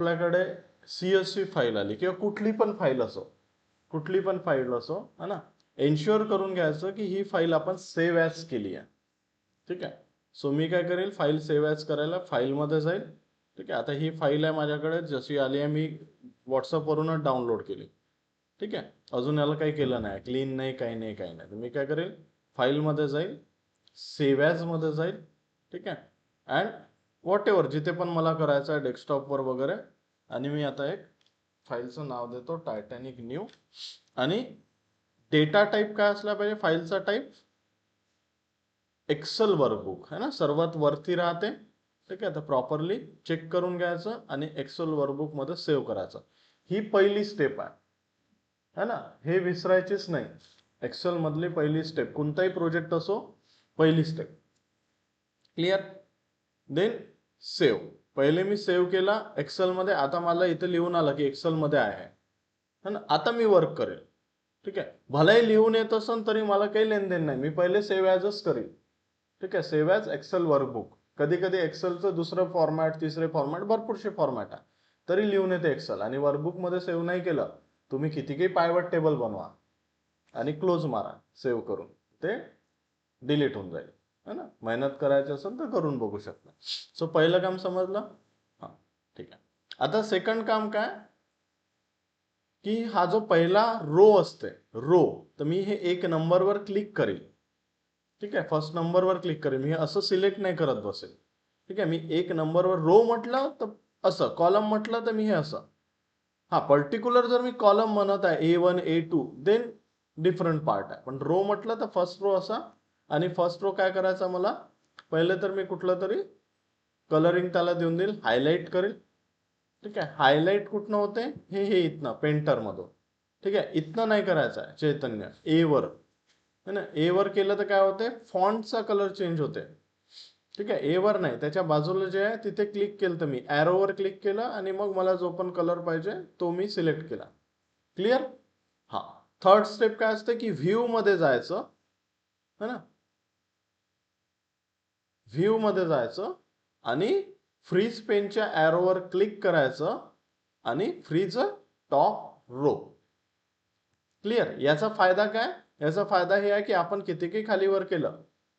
आपल्याकडे CSV file आली किंवा कुठली पण फाईल असो है ना, एन्श्योर करून घ्यायचं की ही फाईल आपण सेव्ह ॲज केली आहे. ठीक आहे. सो मी काय करेल, फाईल सेव्ह ॲज करायला फाईलमध्ये जाईल. ठीक आहे. आता ही फाईल आहे माझ्याकडे, जशी आली आहे मी व्हॉट्सअपवरूनच डाउनलोड केली. ठीक आहे. अजून याला काही केलं नाही, क्लीन नाही, काही नाही. तर मी काय करेल, फाईलमध्ये जाईल, सेव्ह ॲज मध्ये जाईल. ठीक आहे. अँड व्हॉट एव्हर जिथे पण मला करायचं आहे डेस्कटॉपवर वगैरे, आणि मी आता एक फाईलचं नाव देतो टायटॅनिक न्यू. आणि डेटा टाईप काय असला पाहिजे फाईलचा टाईप, एक्सेल वर्कबुक है ना, सर्वात वरती राहते. ठीक आहे. तर प्रॉपरली चेक करून घ्यायचं आणि एक्सेल वर्कबुक मध्ये सेव्ह करायचं. ही पहिली स्टेप आहे ना, हे विसरायचीच नाही. एक्सेल मधली पहिली स्टेप, कोणताही प्रोजेक्ट असो, पहिली स्टेप. क्लिअर. Then save. पहिले मी सेव्ह केला एक्सेल मध्ये. आता मला इथे लिहून आलं की एक्सेल मध्ये आहे है ना. आता मी वर्क करेल. ठीक आहे. भलाही लिहून येत असेल तरी मला काही लेनदेन नाही, मी पहिले सेव्ह ॲजच करेल. ठीक आहे. Save as Excel workbook. कधी कधी एक्सेलचं दुसरं फॉर्मॅट, तिसरे फॉर्मॅट, भरपूरसे फॉर्मॅट आहे, तरी लिहून येते एक्सेल. आणि वर्कबुक मध्ये सेव्ह नाही केलं, तुम्ही कितीही पायवट टेबल बनवा आणि क्लोज मारा सेव्ह करून, ते डिलीट होऊन जाईल है ना. मेहनत करायची असेल तर करून बघू शकता. सो पहिलं काम समजलं. हां, ठीक आहे. आता सेकंड काम काय की हा जो पहिला रो असते, रो, तर मी हे एक नंबरवर क्लिक करेल. ठीक आहे. फर्स्ट नंबरवर क्लिक करेल. मी असं सिलेक्ट नाही करत बसेल. ठीक आहे. मी एक नंबरवर रो म्हटलं तर असं, कॉलम म्हटलं तर मी हे असं. हा पर्टिक्युलर जर मी कॉलम म्हणत आहे A1 A2 then different part आहे, पण रो म्हटलं तर फर्स्ट रो असा. आणि फर्स्ट रो काय करायचा मला, पहिले तर मी कुठलं तरी कलरिंग त्याला देऊन देईल, हायलाइट करेल. ठीक आहे. हायलाइट कुठनं होते, हे इथनं पेंटर मधून. ठीक आहे. इथनं नाही करायचं आहे चैतन्य, ए वर है ना. ए वर केलं तर काय होते, फॉन्टचा कलर चेंज होते. ठीक आहे. ए वर नाही, त्याच्या बाजूला जे आहे तिथे क्लिक केलं तर मी ॲरोवर क्लिक केलं आणि मग मला जो पण कलर पाहिजे तो मी सिलेक्ट केला. क्लिअर. हा. थर्ड स्टेप काय असते की व्ह्यू मध्ये जायचं है ना, व्ह्यू मध्ये जायचं आणि फ्रीज पेनच्या ॲरोवर क्लिक करायचं आणि फ्रीज टॉप रो. क्लिअर. याचा फायदा काय, याचा फायदा हे आहे की आपण कितीही खाली वर केलं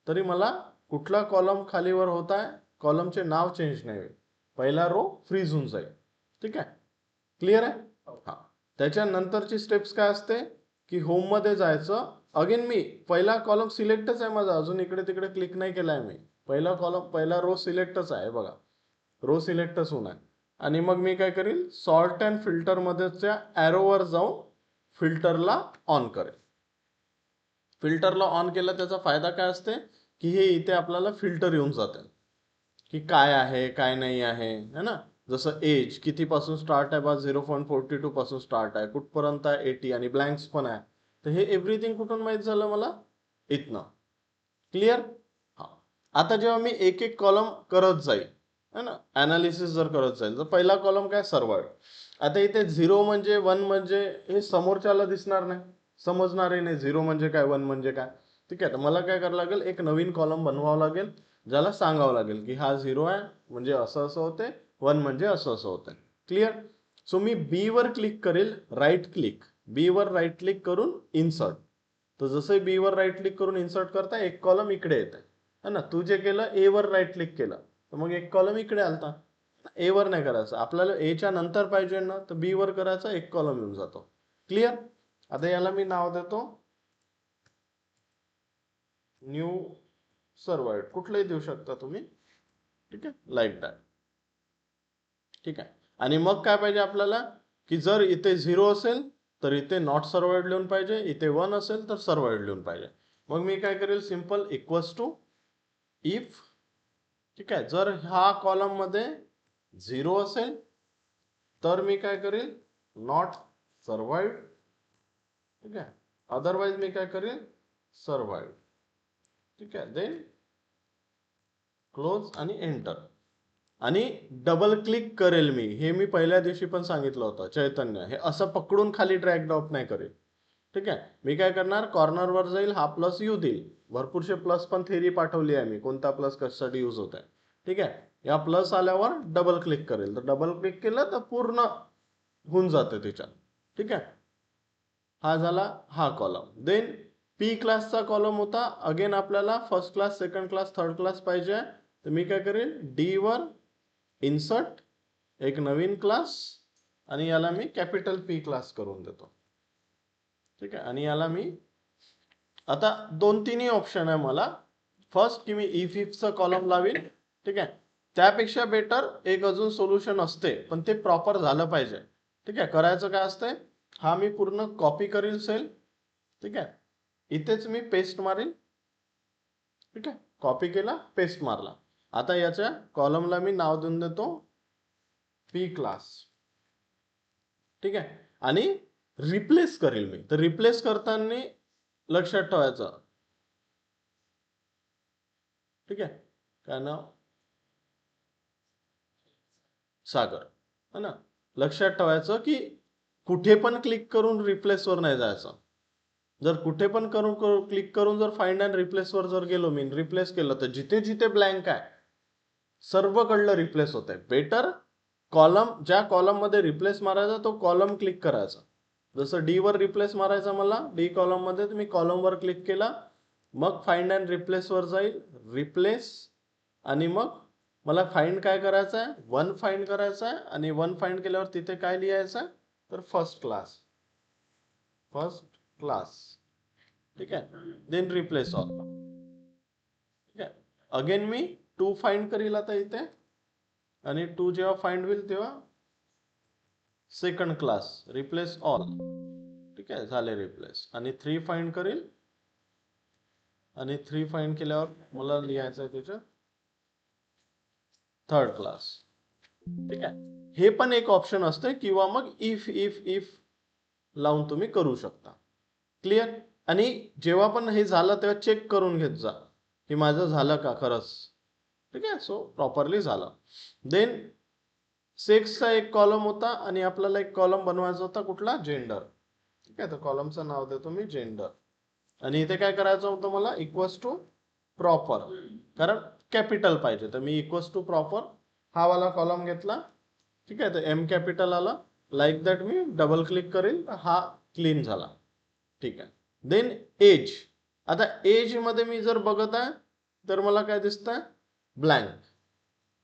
तरी मला कुठला कॉलम खाली वर होत आहे, कॉलमचे नाव चेंज नाही होईल, पहिला रो फ्रीज होऊन जाईल. ठीक आहे. क्लिअर आहे. हा. त्याच्यानंतरची स्टेप्स काय असते की होम मध्ये जायचं. अगेन मी पहिला कॉलम सिलेक्टच आहे माझा, अजून इकडे तिकडे क्लिक नाही केलाय मी. पहिला कॉलम, पहिला रो सिलेक्टच आहे बघा, रो सिलेक्टच होऊन आहे. आणि मग मी काय करेल, सॉर्ट अँड फिल्टर मध्ये त्या ॲरोवर जाऊन फिल्टरला ऑन करेल. फिल्टरला ऑन केलं त्याचा फायदा काय असते की हे इथे आपल्याला फिल्टर येऊन जाते की काय आहे काय नाही आहे है ना. जसं एज कितीपासून स्टार्ट आहे बा, 0.42 पासून स्टार्ट आहे, कुठपर्यंत आहे 80, आणि ब्लँक्स पण आहे. तर हे एव्हरीथिंग कुठून माहित झालं मला, इथनं. क्लिअर. हा. आता जेव्हा मी एक एक कॉलम करत जाईल है ना, ॲनालिसिस जर करत जाईल, तर पहिला कॉलम काय, सर्वाइव्ह. आता इथे 0 म्हणजे 1 म्हणजे हे समोरच्याला दिसणार नाही, समजणारही नाही 0 म्हणजे काय 1 म्हणजे काय. ठीक आहे. तर मला काय करावं लागेल, एक नवीन कॉलम बनवावं लागेल, ज्याला सांगावं लागेल की हा 0 आहे म्हणजे असं असं होते, 1 म्हणजे असं असं होते. क्लिअर. सो मी बी वर क्लिक करेल, राईट क्लिक, बी वर राईट क्लिक करून इन्सर्ट. तर जसं बी वर राईट क्लिक करून इन्सर्ट करता एक कॉलम इकडे येते है ना. तू जे केलं ए वर राईट क्लिक केलं तर मग एक कॉलम इकडे आलता. ए वर नाही करायचं आपल्याला, ए च्या नंतर पाहिजे ना तर बी वर करायचा, एक कॉलम येऊन जातो. क्लिअर. आता याला मी नाव देतो न्यू सर्वाइव्ह, कुठलंही देऊ शकता तुम्ही. ठीक आहे. Like that. ठीक आहे. आणि मग काय पाहिजे आपल्याला की जर इथे 0 असेल तर इथे नॉट सर्वाइव्ड लिहून पाहिजे, इथे 1 असेल तर सर्वाइव्ड लिहून पाहिजे. मग मी काय करेल, सिंपल इक्वल्स टू इफ. ठीक आहे. जर हा कॉलम मध्ये 0 असेल तर मी काय करेल, नॉट सर्वाइव्ड. ठीक आहे. अदरवाइज मी काय करेल, सर्वाइव्ड. ठीक आहे. देन क्लोज आणि एंटर. आणि डबल क्लिक करेल मी, हे मी पहिल्या दिवशी पण सांगितलं होतं चैतन्य, हे असं पकडून खाली ड्रॅग ड्रॉप नाही करेल. ठीक आहे. मी काय करणार, कॉर्नरवर जाईल, हा प्लस यू देईल. भरपूरशे प्लस पण थेरी पाठवली आहे मी, कोणता प्लस कशासाठी यूज होत आहे. ठीक आहे. या प्लस आल्यावर डबल क्लिक करेल, तर डबल क्लिक केलं तर पूर्ण होऊन जाते त्याच्यात. ठीक आहे, हा झाला हा कॉलम. देन पी क्लासचा कॉलम होता. अगेन आपल्याला first class, second class, third class पाहिजे, तर मी काय करेल, डी वर इन्सर्ट एक नवीन क्लास आणि याला मी कॅपिटल पी क्लास करून देतो. ठीक आहे, आणि याला मी आता दोन तीनही ऑप्शन आहे मला. फर्स्ट की मी इफ इफचा कॉलम लावीन. ठीक आहे, त्यापेक्षा बेटर एक अजून सोल्युशन असते, पण ते प्रॉपर झालं पाहिजे. ठीक आहे, करायचं काय असतंय, हा मी पूर्ण कॉपी करील सेल. ठीक आहे, इथेच मी पेस्ट मारेल. ठीक आहे, कॉपी केला, पेस्ट मारला. आता याच्या कॉलमला मी नाव देऊन देतो पी क्लास. ठीक आहे, आणि रिप्लेस करेल मी. तर रिप्लेस करताना लक्षात ठेवायचं. ठीक आहे, काय नाव, सागर, है ना. लक्षात ठेवायचं की कुठे पण क्लिक करून रिप्लेस वर नाही जायचं. जर कुठे पण क्लिक करून जर फाइंड अँड रिप्लेस वर जर गेलो मी, रिप्लेस केलं, तर जिथे जिथे ब्लँक आहे सर्वकडलं रिप्लेस होत आहे. बेटर कॉलम, ज्या कॉलम मध्ये रिप्लेस मारायचा तो कॉलम क्लिक करायचा. जसं डी वर रिप्लेस मारायचा मला, डी कॉलम मध्ये, मी कॉलम वर क्लिक केला, मग फाइंड अँड रिप्लेस वर जाईल, रिप्लेस, आणि मग मला फाइंड काय करायचं आहे, वन फाइंड करायचं आहे. आणि वन फाइंड केल्यावर तिथे काय लिहायचं आहे, तर फर्स्ट क्लास, फर्स्ट क्लास. ठीक आहे, देन रिप्लेस ऑल. ठीक आहे, अगेन मी टू फाइंड करील आता इथे, आणि टू जेव्हा फाइंड होईल तेव्हा सेकंड क्लास, रिप्लेस ऑल. ठीक आहे, झाले रिप्लेस. आणि थ्री फाइंड करील, आणि थ्री फाइंड केल्यावर मला लिहायचं आहे त्याच्यात थर्ड क्लास. ठीक आहे, हे पण एक ऑप्शन असते, किंवा मग इफ इफ इफ लावून तुम्ही करू शकता. क्लिअर. आणि जेव्हा पण हे झालं तेव्हा चेक करून घेत जा की माझं झालं का खरंच. ठीक आहे, सो प्रॉपरली झालं. देन सेक्सचा एक कॉलम होता, आणि आपल्याला एक कॉलम बनवायचा होता कुठला, जेंडर. ठीक आहे, तर कॉलमचं नाव देतो मी जेंडर. आणि इथे काय करायचं होतं मला, इक्वल्स टू प्रॉपर, कारण कॅपिटल पाहिजे, तर मी इक्वल्स टू प्रॉपर हा वाला कॉलम घेतला. ठीक आहे, तर एम कॅपिटल आला. Like that me double click करेल, हा क्लीन झाला. ठीक आहे, देन एज. आता एज मध्ये मी जर बघत आहे तर मला काय दिसतंय, ब्लँक.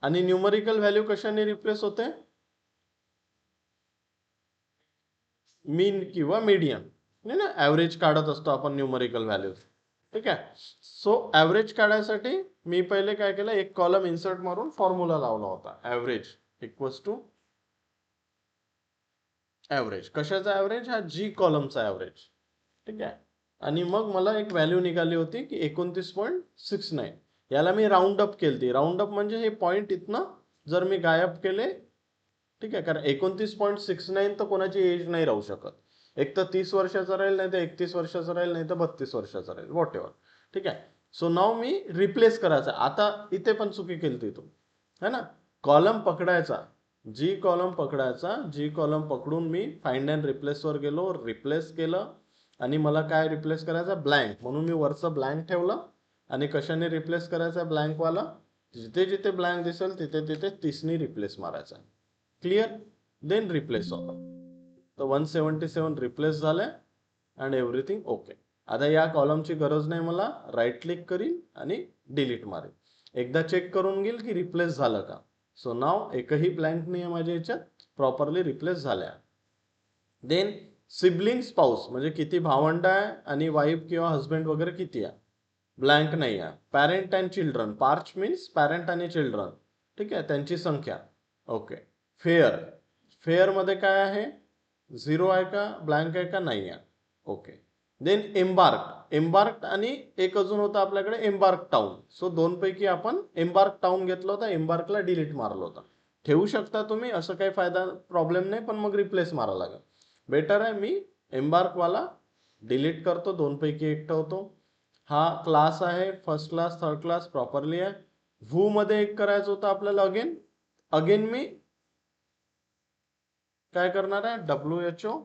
आणि न्यूमरिकल व्हॅल्यू कशाने रिप्लेस होते, मीन किंवा मीडियम. नाही ना, ऍव्हरेज काढत असतो आपण न्यूमरिकल व्हॅल्यू. ठीक आहे, सो ऍव्हरेज काढायसाठी मी पहिले काय केलं, एक कॉलम इन्सर्ट मारून फॉर्म्युला लावला होता, ऍव्हरेज इक्वल्स टू ऍव्हरेज. कशाचा ऍव्हरेज, हा जी कॉलमचा ऍव्हरेज. ठीक आहे, आणि मग मला एक व्हॅल्यू निघाली होती की 29.69. याला मी राऊंड अप केली. राऊंड अप म्हणजे हे पॉईंट इथनं जर मी गायब केले. ठीक आहे, कारण 29.69 तर कोणाची एज नाही राहू शकत. एक तर 30 वर्षाचा राहील, नाही तर 31 वर्षाचा राहील, नाही तर 32 वर्षाचा राहील, व्हॉट एव्हर. ठीक आहे, सो नाव मी रिप्लेस करायचा. आता इथे पण चुकी केली तू, है ना. कॉलम पकडायचा, जी कॉलम पकडायचा, जी कॉलम पकडून मी फाइंड अँड रिप्लेस वर गेलो, रिप्लेस केलं, आणि मला काय रिप्लेस करायचं, ब्लँक, म्हणून मी वरचं ब्लँक ठेवलं. आणि कशाने रिप्लेस करायचं ब्लँक वाला, जिथे जिथे ब्लँक दिसेल तिथे तिथे 30 रिप्लेस मारायचा. क्लिअर. Then replace all. तर 177 रिप्लेस झाले, अँड एव्हरीथिंग ओके. आता या कॉलमची गरज नाही मला, राईट क्लिक करीन आणि डिलीट मारेल. एकदा चेक करून घेईल की रिप्लेस झालं का. सो नाव एकही ब्लँक नाही आहे माझ्या याच्यात, प्रॉपरली रिप्लेस झाल्या. देन सिबलिंग स्पाउस, म्हणजे किती भावंड आहे, आणि वाईफ किंवा हस्बंड वगैरे किती आहे, ब्लँक नाही आहे. Parent and children, parch means parent आणि चिल्ड्रन. ठीक आहे, त्यांची संख्या. ओके. फेअर, फेअर मध्ये काय आहे, झिरो आहे का, ब्लँक आहे का, नाही आहे. ओके. देन एम्बार्क, एम्बार्क, आणि एक अजून होतं आपल्याकडे एम्बार्क टाउन. सो दोन पैकी आपण एम्बार्क टाउन घेतलं होतं, एम्बार्कला डिलीट मारलं होतं. ठेवू शकता तुम्ही, असं काही फायदा प्रॉब्लेम नाही, पण मग रिप्लेस मारा लागेल. बेटर आहे मी एम्बार्क वाला डिलीट करतो, दोन पैकी एक ठेवतो. हा क्लास आहे, first class, third class properly आहे. वू मध्ये एक करायचं होतं आपल्याला, अगेन अगेन मी काय करणार आहे, WHO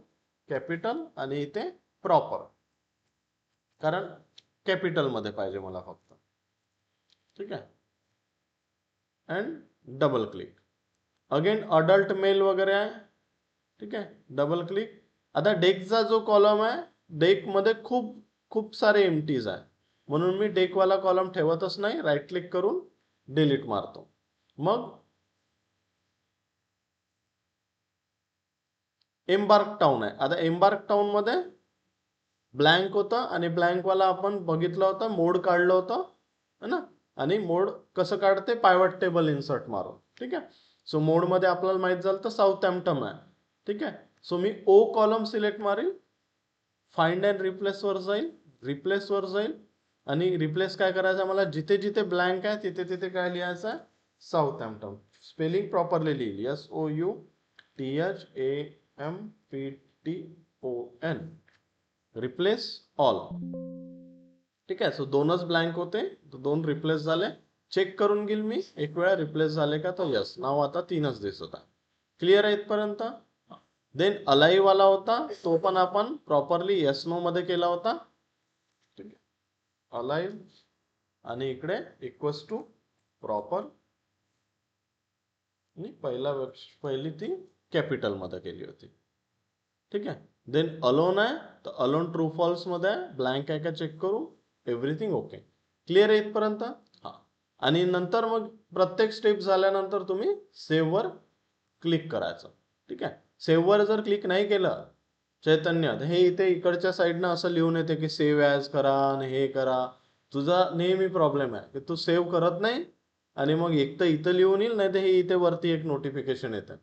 कॅपिटल, आणि इथे प्रॉपर, कारण कॅपिटल मध्ये पाहिजे मला फक्त. ठीक आहे, and double click. Again adult mail वगैरे आहे, ठीक आहे, डबल क्लिक. आता डेकचा जो कॉलम आहे, डेकमध्ये खूप खूप सारे एम्प्टीज आहे, म्हणून मी डेकवाला कॉलम ठेवतच नाही, राईट क्लिक करून डिलीट मारतो. मग एम्बार्क टाउन आहे. आता एम्बार्क टाउन मध्ये ब्लँक होतं आणि ब्लँकवाला आपण बघितलं होतं, मोड काढलं होतं है ना. आणि मोड कसं काढते, पायवट टेबल इन्सर्ट मारून, ठीक आहे. सो मोड मध्ये आपल्याला माहित झालं तर साऊथहॅम्प्टन आहे, ठीक आहे. सो मी ओ कॉलम सिलेक्ट मारेल, फाइंड अँड रिप्लेस वर जाईल, रिप्लेस वर जाईल आणि रिप्लेस काय करायचं मला, जिथे जिथे ब्लँक आहे तिथे तिथे काय लिहायचं आहे, साऊथहॅम्प्टन. स्पेलिंग प्रॉपरली लिहिली, SOUTHAMPTON, रिप्लेस ऑल, ठीक आहे. सो दोनच ब्लँक होते, दोन रिप्लेस झाले. चेक करून घेईल मी एक वेळा रिप्लेस झाले का, तर यस, नाव आता 3च दिसत आहे. क्लिअर आहे इथपर्यंत. देन अलाइव्ह वाला होता, तो पण आपण प्रॉपरली येस नो मध्ये केला होता, ठीक आहे. अलाइव्ह आणि इकडे इक्वल्स टू प्रॉपर, आणि पहिली ती कॅपिटल मध्ये केली होती, ठीक आहे. देन अलोन आहे, तर अलोन ट्रू फॉल्स मध्ये आहे, ब्लँक आहे का चेक करू, एव्हरीथिंग ओके. क्लिअर आहे इथपर्यंत. हा, आणि नंतर मग प्रत्येक स्टेप झाल्यानंतर तुम्ही सेव्ह वर क्लिक करायचं, ठीक आहे. सेव्ह वर जर क्लिक नाही केलं चैतन्य, हे इथे इकडच्या साईडनं असं लिहून येते की सेव्ह ॲज करा आणि हे करा. तुझा नेहमी प्रॉब्लेम आहे की तू सेव्ह करत नाही, आणि मग एक तर इथं लिहून येईल, नाही तर हे इथे वरती एक नोटिफिकेशन येतं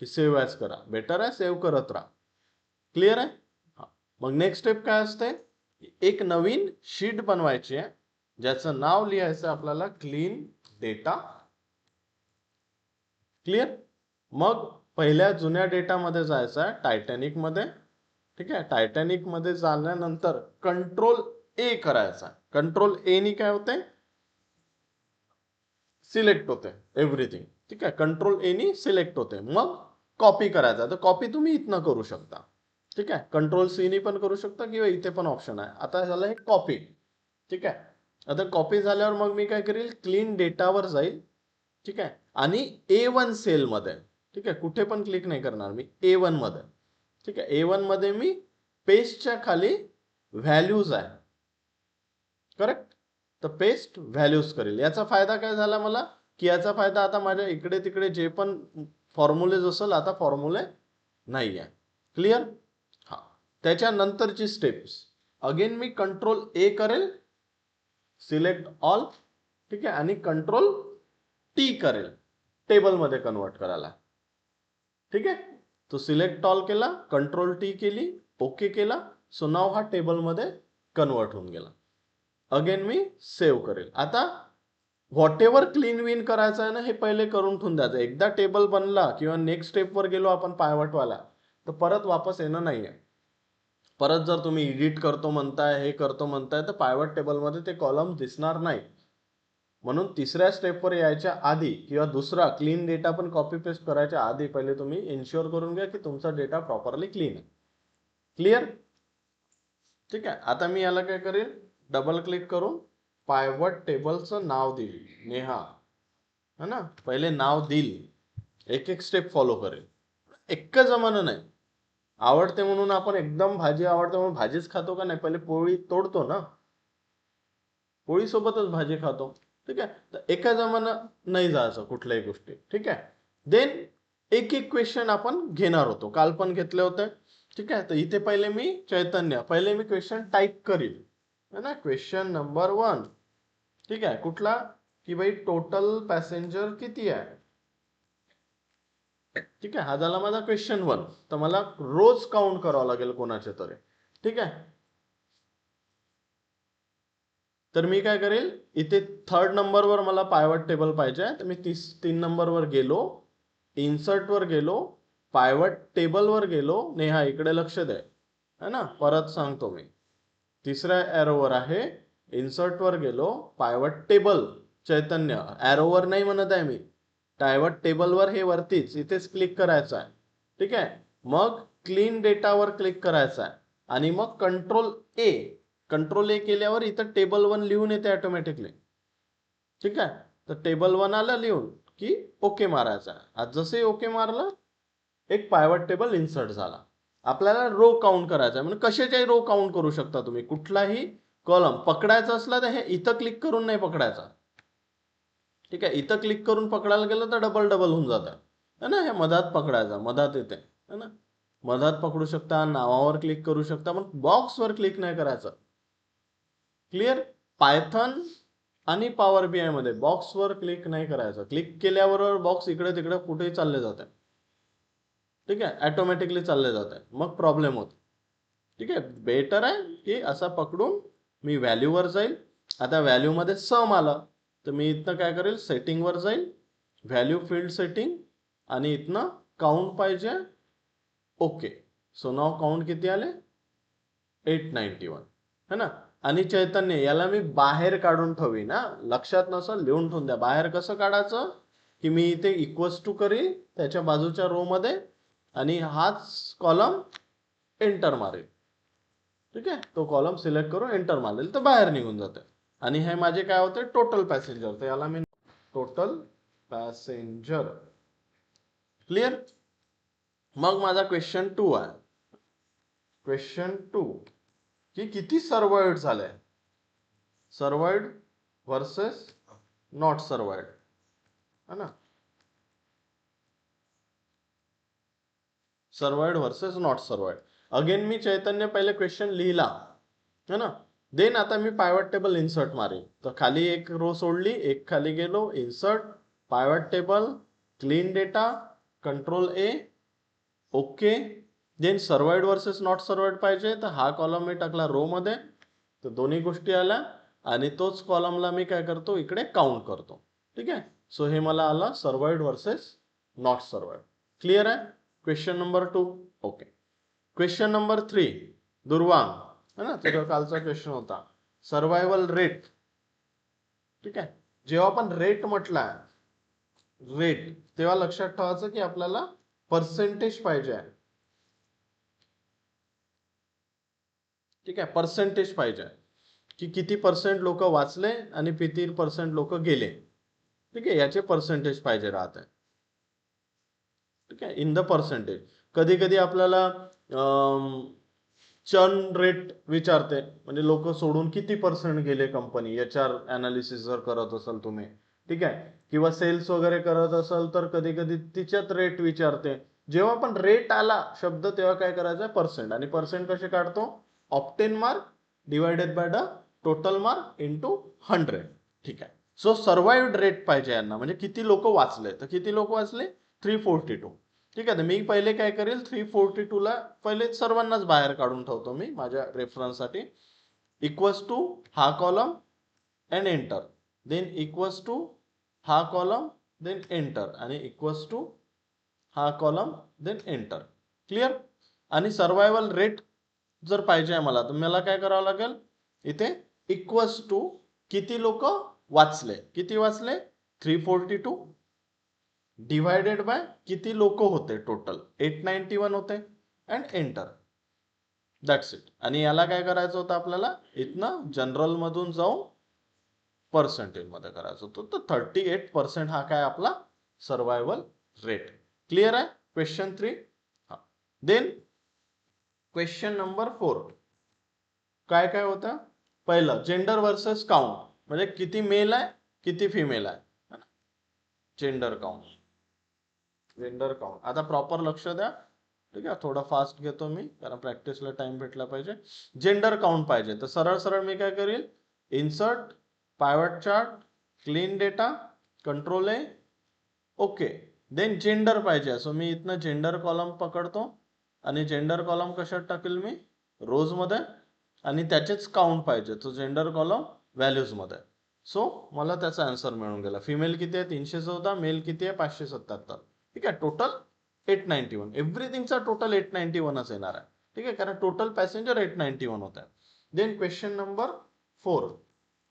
की सेव्ह ॲज करा. बेटर आहे सेव्ह करत राहा. क्लिअर आहे. हा, मग नेक्स्ट स्टेप काय असते, एक नवीन शीट बनवायची आहे, ज्याचं नाव लिहायचं आपल्याला क्लीन डेटा. क्लिअर. मग पहिल्या जुन्या डेटामध्ये जायचं आहे, टायटॅनिक मध्ये, ठीक आहे. टायटॅनिक मध्ये झाल्यानंतर कंट्रोल ए करायचा. कंट्रोल ए नी काय होते, सिलेक्ट होते एव्हरीथिंग, ठीक आहे. कंट्रोल ए नी सिलेक्ट होते. मग कॉपी करायचा, तर कॉपी तुम्ही इथनं करू शकता, ठीक आहे. कंट्रोल सी नी पण करू शकता किंवा इथे पण ऑप्शन आहे. आता झालं हे कॉपी, ठीक आहे. आता कॉपी झाल्यावर मग मी काय करेल, क्लीन डेटावर जाईल, ठीक आहे. आणि A1 सेल मध्ये, ठीक आहे, कुठे पण क्लिक नाही करणार मी, A1 मध्ये, ठीक आहे. A1 मध्ये मी पेस्टच्या खाली व्हॅल्यूज आहे, करेक्ट, तर पेस्ट व्हॅल्यूज करेल. याचा फायदा काय झाला मला, की याचा फायदा आता माझ्या इकडे तिकडे जे पण फॉर्म्युलेज असेल, आता फॉर्म्युले नाही आहे. क्लिअर. हा, त्याच्यानंतरची स्टेप्स, अगेन मी कंट्रोल ए करेल, सिलेक्ट ऑल, ठीक आहे, आणि कंट्रोल टी करेल टेबलमध्ये कन्वर्ट करायला, ठीक आहे. तो सिलेक्ट ऑल केला, कंट्रोल टी केली, ओके केला. सो नाव हा टेबलमध्ये कन्वर्ट होऊन गेला. अगेन मी सेव्ह करेल. आता व्हॉट एव्हर क्लीन विन करायचं आहे ना, हे पहिले करून ठेवून द्यायचं. एकदा टेबल बनला किंवा नेक्स्ट स्टेपवर गेलो आपण पायवटवाला, तर परत वापस येणं नाहीये. परत जर तुम्ही एडिट करतो म्हणताय, हे करतो म्हणताय, तर पायवट टेबलमध्ये ते कॉलम दिसणार नाही. म्हणून तिसऱ्या स्टेपवर यायच्या आधी किंवा दुसरा क्लीन डेटा पण कॉपी पेस्ट करायच्या आधी पहिले तुम्ही इन्श्योर करून घ्या की तुमचा डेटा प्रॉपरली क्लीन आहे. क्लिअर. ठीक आहे. आता मी याला काय करेल, डबल क्लिक करून पायवट टेबलचं नाव देईल, नेहा, है ना. पहिले नाव देईल, एक एक स्टेप फॉलो करेल, एक जमानं नाही. आवडते म्हणून आपण एकदम भाजी आवडते म्हणून भाजीच खातो का नाही, पहिले पोळी तोडतो ना, पोळी सोबतच भाजी खातो, ठीक आहे. तर एका जमानं नाही जायचं कुठल्याही गोष्टी, ठीक आहे. देन एक एक क्वेश्चन आपण घेणार होतो, काल पण घेतले होते, ठीक आहे. तर इथे पहिले मी चैतन्य, पहिले मी क्वेश्चन टाईप करील, है ना. क्वेश्चन नंबर 1, ठीक आहे, कुठला, की भाई टोटल पॅसेंजर किती आहे, ठीक आहे. हा झाला माझा क्वेश्चन 1. तर मला रोज काउंट करावं लागेल कोणाचे तरी, ठीक आहे. तर मी काय करेल, इथे 3rd नंबरवर मला पायवट टेबल पाहिजे, तर मी 3 नंबरवर गेलो, इन्सर्ट वर गेलो, पायवट टेबल वर गेलो. नेहा इकडे लक्ष दे, है ना, परत सांगतो मी. तिसऱ्या एरोवर आहे, इन्सर्ट वर गेलो, पायवट टेबल, चैतन्य, एरोवर नाही म्हणत आहे मी, पायवट टेबलवर, हे वरतीच इथेच क्लिक करायचं आहे, ठीक आहे. मग क्लीन डेटावर क्लिक करायचं आहे आणि मग कंट्रोल ए, कंट्रोल ए केल्यावर इथं टेबल 1 लिहून येते ऑटोमॅटिकली, ठीक आहे. तर टेबल 1 आलं लिहून, की ओके मारायचा आहे. आज जसे ओके मारलं एक पायवट टेबल इन्सर्ट झाला. आपल्याला रो काउंट करायचा आहे, म्हणजे कशाच्याही रो काउंट करू शकता तुम्ही. कुठलाही कॉलम पकडायचा असला तर हे इथं क्लिक करून नाही पकडायचा. ठीक आहे, इथं क्लिक करून पकडायला गेलं तर डबल डबल होऊन जातं है ना. हे मधात पकडायचा, मधात येते है ना. मधात पकडू शकता, नावावर क्लिक करू शकता, पण बॉक्सवर क्लिक नाही करायचं. क्लिअर. पायथन आणि पॉवर बी आय मध्ये बॉक्सवर क्लिक नाही करायचं. क्लिक केल्याबरोबर बॉक्स इकडे तिकडे कुठेही चालले जाते. ठीक आहे, ऑटोमॅटिकली चालले जाते, मग प्रॉब्लेम होतो. ठीक आहे, बेटर आहे की असा पकडून मी व्हॅल्यूवर जाईल. आता व्हॅल्यू मध्ये सम आलं तर मी इथनं काय करेल, सेटिंग वर जाईल, व्हॅल्यू फील्ड सेटिंग, आणि इथनं काउंट पाहिजे. ओके, सो नाव काउंट किती आले, 891 है ना. आणि चैतन्य याला मी बाहेर काढून ठेवीन ना, लक्षात नसेल लिहून ठेवून द्या. बाहेर कसं काढायचं की मी इथे इक्वल्स टू करील त्याच्या बाजूच्या रो मध्ये, आणि हाच कॉलम एंटर मारेल. ठीक आहे, तो कॉलम सिलेक्ट करून एंटर मारेल तर बाहेर निघून जाते. आणि हे माझे काय होते, टोटल पॅसेंजर. तर याला मी टोटल पॅसेंजर. क्लिअर. मग माझा क्वेश्चन 2 आहे. क्वेश्चन 2 की किती सर्वाइव्ड झाले, सर्वाइव्ड वर्सेस नॉट सर्वाइव्ड है ना. Survived versus not survived. Again मी चैतन्य पहिले क्वेश्चन लिहिला है ना. देन आता मी पायवट टेबल इन्सर्ट मारेल. तर खाली एक रो सोडली, एक खाली गेलो, insert pivot table, clean data, control A, okay. Then survived versus not survived पाहिजे, तर हा कॉलम मी टाकला रो मध्ये, तर दोन्ही गोष्टी आल्या. आणि तोच कॉलमला मी काय करतो, इकडे काउंट करतो. ठीक आहे, सो हे मला आला survived versus not survived. Clear आहे. Question number 2. Okay. Question number 3 दुर्वांग है ना, तुझा कालचा क्वेश्चन होता सर्वायवल रेट. ठीक आहे, जेव्हा आपण रेट म्हटलाय रेट, तेव्हा लक्षात ठेवायचं की आपल्याला पर्सेंटेज पाहिजे आहे. ठीक आहे, पर्सेंटेज पाहिजे की किती पर्सेंट लोक वाचले आणि किती पर्सेंट लोक गेले. ठीक आहे, याचे पर्सेंटेज पाहिजे राहते. ठीक आहे, इन द पर्सेंटेज. कधी कधी आपल्याला चर्न रेट विचारते, म्हणजे लोक सोडून किती पर्सेंट गेले कंपनी, एचआर अनालिसिस जर करत असाल तुम्ही. ठीक आहे, किंवा सेल्स वगैरे करत असाल तर कधी कधी तिच्यात रेट विचारते. जेव्हा पण रेट आला शब्द तेव्हा काय करायचं, पर्सेंट. आणि पर्सेंट कसे काढतो, obtain mark divided by the total mark into 100. ठीक आहे, सो सर्वाइव्ड रेट पाहिजे यांना, म्हणजे किती लोक वाचले. तर किती लोक वाचले, 342. ठीक आहे, तर मी पहिले काय करेल, 342 ला पहिले सर्वांनाच बाहेर काढून ठेवतो मी माझ्या रेफरन्ससाठी. इक्वल्स टू हा column and enter, then equals to हा कॉलम, देन एंटर, आणि इक्वल्स टू हा कॉलम, देन एंटर. क्लिअर. आणि सर्वायवल रेट जर पाहिजे आहे मला, तर मला काय करावं लागेल, इथे इक्वल्स टू किती लोक वाचले, किती वाचले 342, डिवायडेड बाय किती लोक होते टोटल 891 होते, अँड एंटर. That's it. आणि याला काय करायचं होतं आपल्याला, इथनं जनरल मधून जाऊन पर्सेंटेज मध्ये करायचं होतं. तर 38% हा काय आपला सर्वायवल रेट. क्लिअर आहे. क्वेश्चन 3. हा, देन क्वेश्चन नंबर 4 काय काय होतं. पहिलं जेंडर वर्सेस काउंट, म्हणजे किती मेल आहे किती फिमेल आहे. Gender count, gender count. आता प्रॉपर लक्ष द्या. ठीक आहे, थोडा फास्ट घेतो मी कारण प्रॅक्टिसला टाइम भेटला पाहिजे. जेंडर काउंट पाहिजे तर सरळ सरळ मी काय करेल, insert pivot chart, clean data, control A, okay. Then gender पाहिजे, सो मी इथनं जेंडर कॉलम पकडतो, आणि जेंडर कॉलम कशात टाकेल मी, रोज मध्ये, आणि त्याचेच काउंट पाहिजे, तो जेंडर कॉलम व्हॅल्यूज मध्ये. सो मला त्याचा आन्सर मिळून गेला. फिमेल किती आहे 314, मेल किती आहे 577. ठीक आहे, टोटल 891. एव्हरीथिंगचा टोटल 891च येणार आहे. ठीक आहे, कारण टोटल पॅसेंजर 891 होत आहे. Then question number 4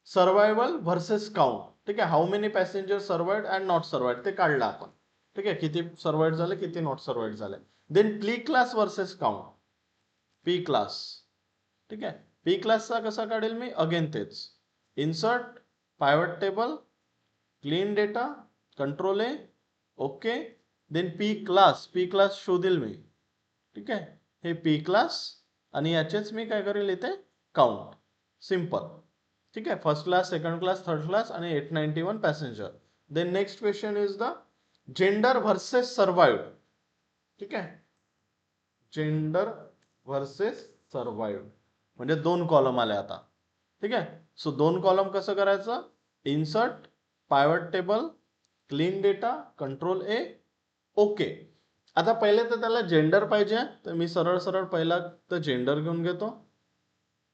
survival versus count. ठीक आहे, how many passenger survived and not survived ते काढलं आपण. ठीक आहे, किती सर्वाइव्ड झाले किती नॉट सर्वाइव्ड झाले. Then P class versus count, P class. ठीक आहे, पी क्लासचा कसा काढेल मी, अगेन तेच, insert pivot table, clean data, control A, okay. Then P class शोधेल मी. ठीक आहे, हे पी क्लास आणि याचेच मी काय करेल इथे काउंट. सिंपल. ठीक आहे, first class, second class, third class आणि 891 passenger. Then next question is the gender versus survived. ठीक आहे, जेंडर व्हर्सेस सर्वाइव्ड म्हणजे 2 कॉलम आले आता. ठीक आहे, सो 2 कॉलम कसं करायचं, insert, pivot table, clean data, control A, okay. आता पहिले तर त्याला जेंडर पाहिजे, तर मी सरळ सरळ पहिला तर जेंडर घेऊन घेतो.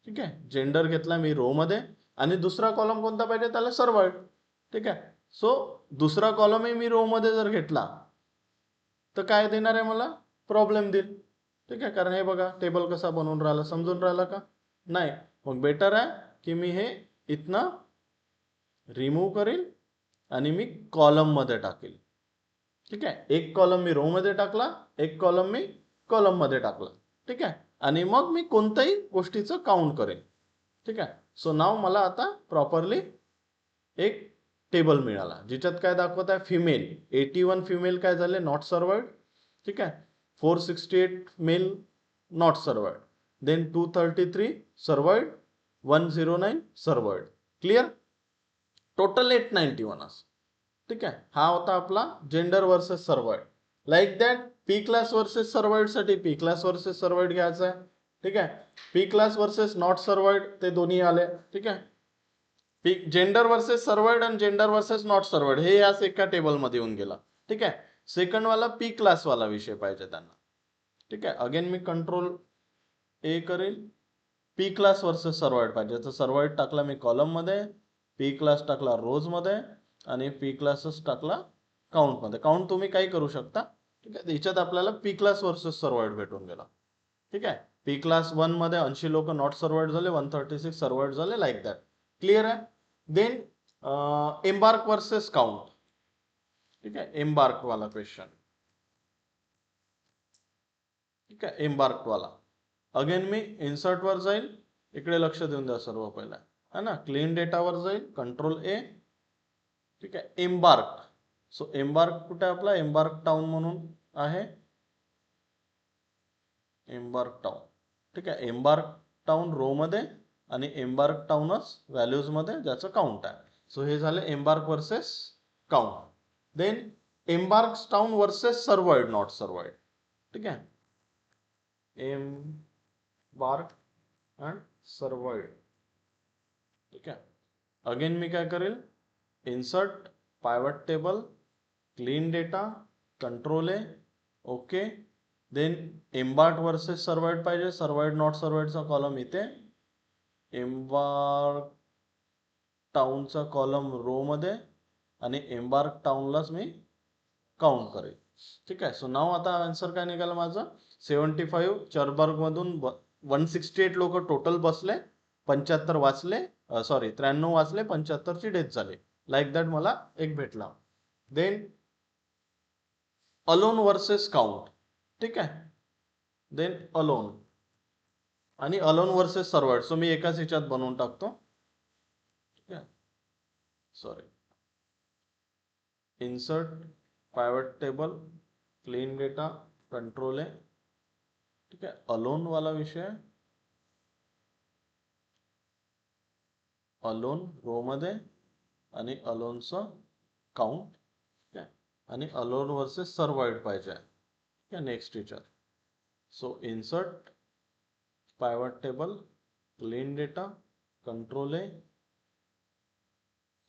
ठीक आहे, जेंडर घेतला मी रो मध्ये आणि दुसरा कॉलम कोणता पाहिजे त्याला सर्वाइव्ड. ठीक आहे, सो दुसरा कॉलमही मी रो मध्ये जर घेतला तर काय देणार आहे मला, प्रॉब्लेम देईल. ठीक आहे, कारण हे बघा टेबल कसा बनवून राहिला, समजून राहिला का नाही. मग बेटर आहे की मी हे इथनं रिमूव्ह करील आणि मी कॉलम मध्ये टाकेल. ठीक आहे, एक कॉलम मी रो मध्ये टाकला, एक कॉलम मी कॉलम मध्ये टाकला. ठीक आहे, आणि मग मी कोणत्याही गोष्टीचं काउंट करेन. ठीक आहे, सो नाव मला आता प्रॉपरली एक टेबल मिळाला जिच्यात काय दाखवत आहे, फिमेल 81 फिमेल काय झाले नॉट सर्वाइव्ड. ठीक आहे, 468 male not survived. Then 233 survived, 109 survived. Clear, total 891. ठीक आहे, हा होता आपला gender versus survived. Like that P class versus survived साठी पी क्लास वर्सेस सर्वाइव्ड घ्यायचा आहे. ठीक आहे, P class versus not survived ते दोन्ही आले. ठीक आहे, जेंडर वर्सेस सर्वाइव्ड आणि जेंडर वर्सेस नॉट सर्वाइव्ड हे याच एका टेबल मध्ये येऊन गेला. ठीक आहे, सेकंड वाला पी क्लास वाला विषय पाहिजे त्यांना. ठीक आहे, अगेन मी कंट्रोल ए करेल. पी क्लास वर्सेस सर्वाइव्ड पाहिजे तर सर्वाइव्ड टाकला मी कॉलम मध्ये, पी क्लास टाकला रोज मध्ये आणि पी क्लासच टाकला काउंट मध्ये. काउंट तुम्ही काही करू शकता. ठीक आहे, याच्यात आपल्याला पी क्लास वर्सेस सर्वाइव्ड भेटून गेला. ठीक आहे, पी क्लास 1 मध्ये 80 लोक नॉट सर्वाइव्ड झाले, 136 सर्वाइव्ड झाले. Like that. क्लिअर आहे. Then embark versus count. ठीक आहे, एम्बार्क वाला क्वेश्चन. ठीक आहे, एम्बार्क वाला अगेन मी इन्सर्ट वर जाईल, इकडे लक्ष देऊन द्या सर्व पहिला है ना, क्लीन डेटा वर जाईल, कंट्रोल ए. ठीक आहे, एम्बार्क. सो एम्बार्क कुठे आपला, एम्बार्क टाउन म्हणून आहे, एम्बार्क टाउन. ठीक आहे, एम्बार्क टाउन रो मध्ये आणि एम्बार्क टाउनच व्हॅल्यूज मध्ये ज्याचं काउंट आहे. सो हे झाले embark versus count. Then embark town versus survived not survived. ठीक आहे, एम्बार्क अँड सर्वाइव्ड. ठीक आहे, अगेन मी काय करेल, insert, pivot table, clean data, control A, okay. Then embark versus survived पाहिजे, सर्वाइव्ड नॉट सर्वाइव्डचा कॉलम इथे, एम्बार्क टाउनचा कॉलम रो मध्ये आणि एम्बार्क टाउनलाच मी काउंट करेल. ठीक आहे, सो नाव आता आन्सर काय निघाला माझं, 75 चर्बर्ग मधून 168 लोक टोटल बसले, 75 वाचले, सॉरी 93 वाचले, 75 ची डेथ झाली. लाईक दॅट मला एक भेटला. Then alone versus count. ठीक आहे, देन अलोन आणि अलोन वर्सेस सर्वाइव्ड. सो मी एकाच ह्याच्यात बनवून टाकतो. ठीक आहे, sorry, insert, pivot table, clean data, control A. ठीक आहे, अलोन वाला विषय, अलोन रो मध्ये आणि अलोनचं काउंट. ठीक आहे, आणि अलोन वर्सेस सर्वाइव्ड पाहिजे. ठीक आहे, next teacher. So insert, pivot table, clean data, control A,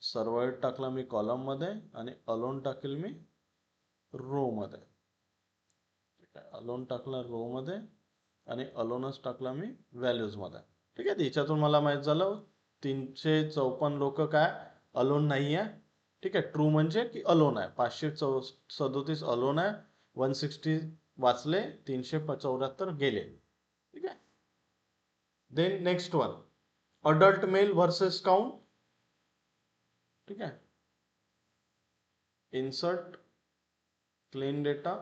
survived टाकला मी कॉलम मध्ये आणि अलोन टाकेल मी रो मध्ये. ठीक आहे, अलोन टाकला रो मध्ये आणि अलोनच टाकला मी व्हॅल्यूज मध्ये. ठीक आहे, याच्यातून मला माहित झालं 354 लोक काय अलोन नाही आहे. ठीक आहे, ट्रू म्हणजे की अलोन आहे, 537 अलोन आहे, 160 वाचले, 374 गेले. ठीक आहे, then next one, adult male versus count. ठीक आहे, insert, clean data,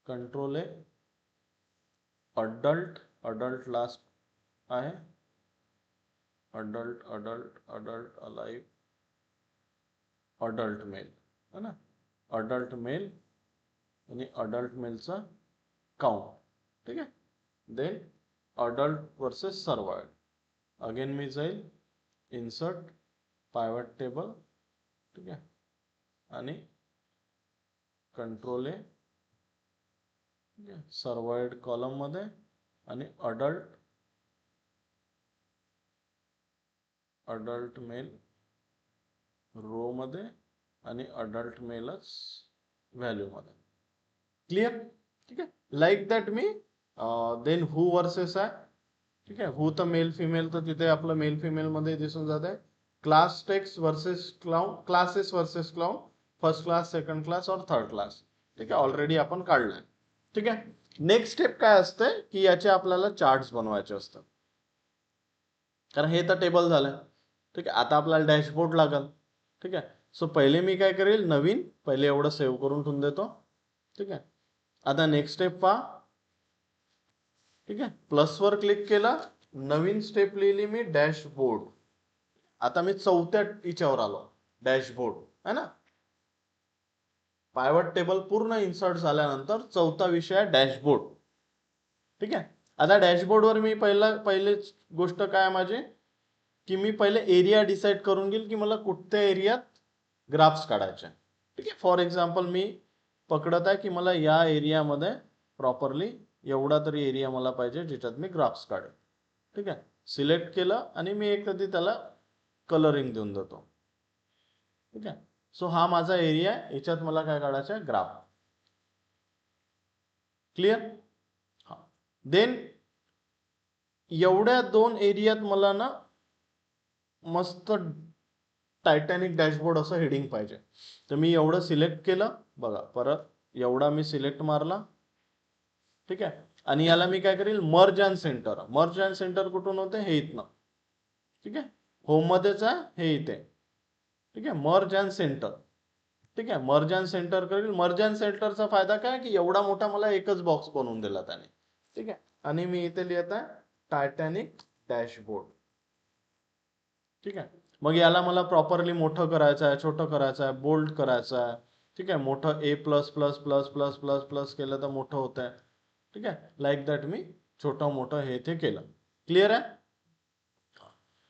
control A, adult, adult last आहे, adult adult adult alive, adult male है ना, अडल्ट मेल आणि अडल्ट मेलचा काउंट. ठीक आहे. Then adult versus survived. Again मी जाईल इन्सर्ट पायवट टेबल. ठीक आहे. आणि कंट्रोल ए सर्वाइव्ड कॉलम मध्ये आणि अडल्ट मेल रो मध्ये आणि अडल्ट मेलच व्हॅल्यू मध्ये. क्लिअर. ठीक आहे. लाईक दॅट मी देन हू वर्सेस आहे. ठीक आहे. हू तर मेल फिमेल, तर तिथे आपलं मेल फिमेल मध्ये दिसून जात आहे. Class text versus clown, classes versus clown, first class, second class और थर्ड क्लास. ठीक आहे. ऑलरेडी आपण काढलंय. ठीक आहे. नेक्स्ट स्टेप काय असते की याचे आपल्याला चार्ट्स बनवायचे असतात, कारण हे तर टेबल झालं. ठीक आहे. आता आपल्याला डॅशबोर्ड लागल. ठीक आहे. सो पहिले मी काय करेल, नवीन पहिले एवढं सेव्ह करून ठेवून देतो. ठीक आहे. आता नेक्स्ट स्टेप पहा. ठीक आहे. प्लस वर क्लिक केला, नवीन स्टेप लिहिली मी डॅशबोर्ड. आता मी चौथ्या याच्यावर आलो, डॅशबोर्ड है ना. पायवट टेबल पूर्ण इन्सर्ट झाल्यानंतर चौथा विषय आहे डॅशबोर्ड. ठीक आहे. आता डॅशबोर्ड वर मी पहिलीच गोष्ट काय माझी, की मी पहिले एरिया डिसाईड करून घेईल की मला कुठल्या एरियात ग्राफ्स काढायचे. ठीक आहे. फॉर एक्झाम्पल मी पकडत आहे की मला या एरियामध्ये प्रॉपरली एवढा तरी एरिया मला पाहिजे ज्याच्यात मी ग्राफ्स काढेल. ठीक आहे. सिलेक्ट केलं आणि मी एक कधी त्याला कलरिंग देऊन देतो. ठीक आहे. सो हा माझा एरिया आहे, याच्यात मला काय काढायचं आहे, ग्राफ. क्लिअर. हा. देन एवढ्या दोन एरियात मला ना मस्त टायटॅनिक डॅशबोर्ड असं हेडिंग पाहिजे. तर मी एवढं सिलेक्ट केलं बघा, परत एवढा मी सिलेक्ट मारला. ठीक आहे. आणि याला मी काय करेल, merge and centre. Merge and centre कुठून होते, हे इथनं. ठीक आहे. होम मध्येच आहे हे इथे. ठीक आहे. Merge and centre. ठीक आहे. मर्ज अँड सेंटर करेल. मर्ज अँड सेंटरचा फायदा काय की एवढा मोठा मला एकच बॉक्स बनवून दिला त्याने. ठीक आहे. आणि मी इथे लिहित आहे टायटॅनिक डॅशबोर्ड. ठीक आहे. मग याला मला प्रॉपरली मोठं करायचं आहे, छोटं करायचं आहे, बोल्ड करायचं आहे. ठीक आहे. मोठं A plus plus plus plus plus plus केलं तर मोठं होत आहे. ठीक आहे. लाईक दॅट मी छोटं मोठं हे ते केलं. क्लिअर आहे.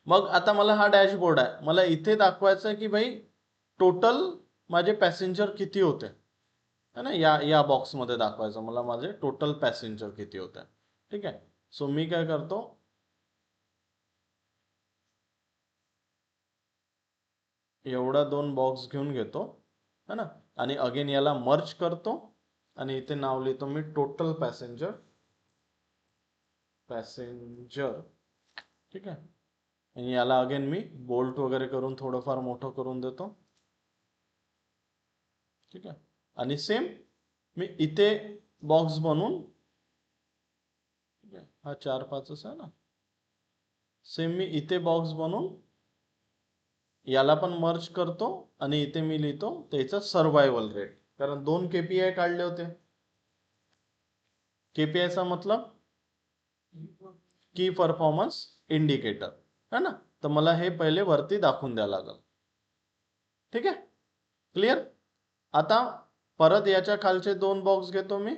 मग आता मला हा डॅशबोर्ड आहे, मला इथे दाखवायचं आहे की भाई टोटल माझे पॅसेंजर किती होते है ना. या बॉक्स मध्ये दाखवायचं मला माझे टोटल पॅसेंजर किती होते. ठीक आहे. सो मी काय करतो, एवढा दोन बॉक्स घेऊन घेतो है ना. आणि अगेन याला मर्ज करतो आणि इथे नाव लिहितो मी टोटल पॅसेंजर. ठीक आहे. आणि याला अगेन मी बोल्ट वगैरे करून थोडंफार मोठं करून देतो. ठीक आहे. आणि सेम मी इथे बॉक्स बनवून, हा 4-5 आहे ना, सेम मी इथे बॉक्स बनवून याला पण मर्ज करतो आणि इथे मी लिहितो त्याचा सर्वायवल रेट, कारण 2 KPI काढले होते. KPI चा मतलब की परफॉर्मन्स इंडिकेटर है ना. तर मला हे पहिले वरती दाखवून द्यावं लागेल. ठीक आहे. क्लिअर. आता परत याच्या खालचे 2 बॉक्स घेतो मी.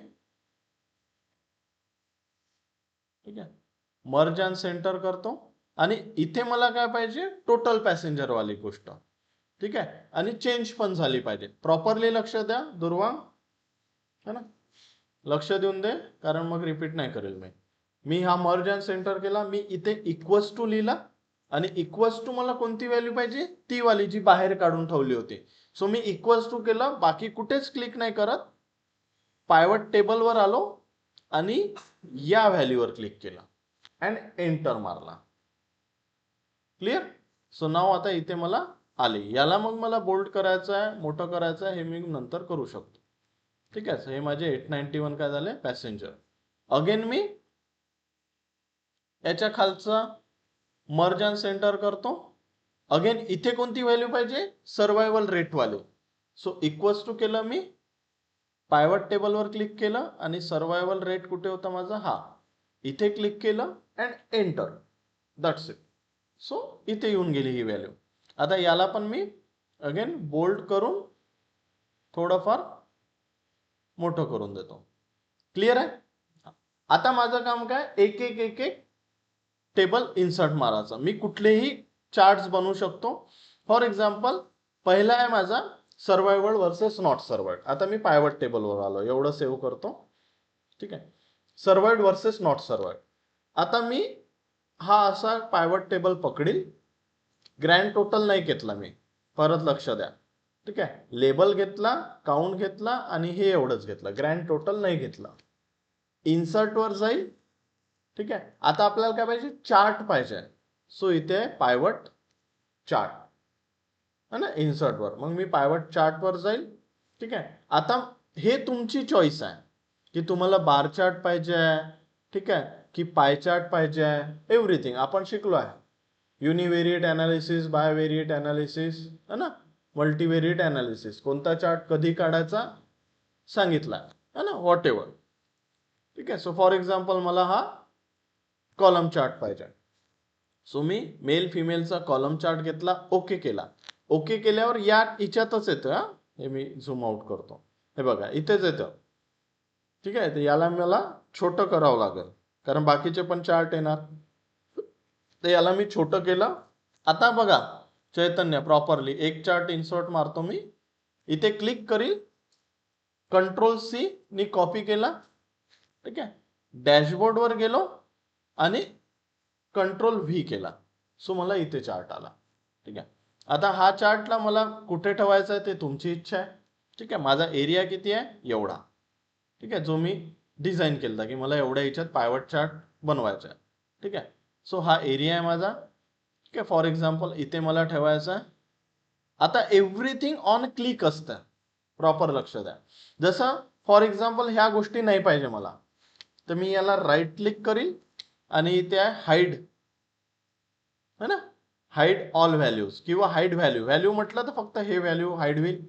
ठीक आहे. मर्ज अँड सेंटर करतो आणि इथे मला काय पाहिजे, टोटल पॅसेंजर वाली गोष्ट. ठीक आहे. आणि चेंज पण झाली पाहिजे. प्रॉपरली लक्ष द्या दुर्वांग है ना, लक्ष देऊन दे, कारण मग रिपीट नाही करेल मी. मी हा मर्ज अँड सेंटर केला, मी इथे इक्वल्स टू लिहिला आणि इक्वल्स टू मला कोणती व्हॅल्यू पाहिजे, ती वाली जी बाहेर काढून ठेवली होती. सो मी इक्वल्स टू केलं, बाकी कुठेच क्लिक नाही करत, पायवट टेबल वर आलो आणि या व्हॅल्यूवर क्लिक केलं अँड एंटर मारला. क्लिअर. सो नाव आता इथे मला आले. याला मग मला बोल्ड करायचं आहे, मोठं करायचं आहे, हे मी नंतर करू शकतो. ठीक आहे. हे माझे 891 काय झाले पॅसेंजर. अगेन मी याच्या खालचा मर्ज अँड सेंटर करतो. अगेन इथे कोणती व्हॅल्यू पाहिजे, सर्वायवल रेट वाले. सो इक्वल्स टू केलं मी, पायवट टेबल वर क्लिक केलं आणि सर्वायवल रेट कुठे होता माझा, हा इथे क्लिक केलं and enter. That's it. So इथे येऊन गेली ही व्हॅल्यू. आता याला पण मी अगेन बोल्ड करून थोडंफार मोठं करून देतो. क्लिअर आहे? आता माझं काम काय, एक एक एक एक टेबल इन्सर्ट मारायचा. मी कुठलेही चार्ट्स बनवू शकतो. फॉर एक्झाम्पल पहिला आहे माझा सर्वायवल वर्सेस नॉट सर्वायवड. आता मी पायवट टेबलवर आलो, एवढं सेव्ह करतो. ठीक आहे, सर्वायवड वर्सेस नॉट सर्वायवड. आता मी हा असा पायवट टेबल पकडील. ग्रँड टोटल नाही घेतला मी, परत लक्ष द्या. ठीक आहे, लेबल घेतला, काउंट घेतला आणि हे एवढंच घेतलं, ग्रँड टोटल नाही घेतला. इन्सर्ट वर जाईल. ठीक आहे, आता आपल्याला काय पाहिजे, चार्ट पाहिजे. सो इथे पायवट चार्ट है ना, इन्सर्ट वर. मग मी पायवट चार्ट वर जाईल. ठीक आहे, आता हे तुमची चॉईस आहे की तुम्हाला बार चार्ट पाहिजे, ठीक आहे, की पाय चार्ट पाहिजे. एव्हरीथिंग आपण शिकलो आहे. युनिव्हेरिएट अनालिसिस, बायव्हेरिएट अनालिसिस है ना, मल्टीव्हेरिएट अनालिसिस, कोणता चार्ट कधी काढायचा सांगितला है ना, व्हॉट एव्हर. ठीक आहे, सो फॉर एक्झाम्पल मला हा कॉलम चार्ट पाहिजे. सो मी मेल फिमेलचा कॉलम चार्ट घेतला, ओके केला. ओके केल्यावर या याच्यातच येतं. हे मी झूम आउट करतो, हे बघा इथेच येतं. ठीक आहे, तर याला मला छोटं करावं लागेल कारण बाकीचे पण चार्ट येणार. तर याला मी छोटं केलं. आता बघा चैतन्य प्रॉपरली एक चार्ट इन्सर्ट मारतो मी. इथे क्लिक करील, कंट्रोल सी नी कॉपी केला. ठीक आहे, डॅशबोर्ड वर गेलो आणि कंट्रोल व्ही केला. सो मला इथे चार्ट आला. ठीक आहे, आता हा चार्टला मला कुठे ठेवायचा आहे ते तुमची इच्छा आहे. ठीक आहे, माझा एरिया किती आहे, एवढा. ठीक आहे, जो मी डिझाईन केला की मला एवढ्या याच्यात पायवट चार्ट बनवायचा आहे. ठीक आहे, सो हा एरिया आहे माझा. ठीक आहे, फॉर एक्झाम्पल इथे मला ठेवायचा आहे. आता एव्हरीथिंग ऑन क्लिक असतं, प्रॉपर लक्ष द्या. जसं फॉर एक्झाम्पल ह्या गोष्टी नाही पाहिजे मला, तर मी याला राईट क्लिक करील आणि इथे आहे हाईड है ना, हाईड ऑल व्हॅल्यूज किंवा हाईड व्हॅल्यू. व्हॅल्यू म्हटलं तर फक्त हे व्हॅल्यू हाईड होईल.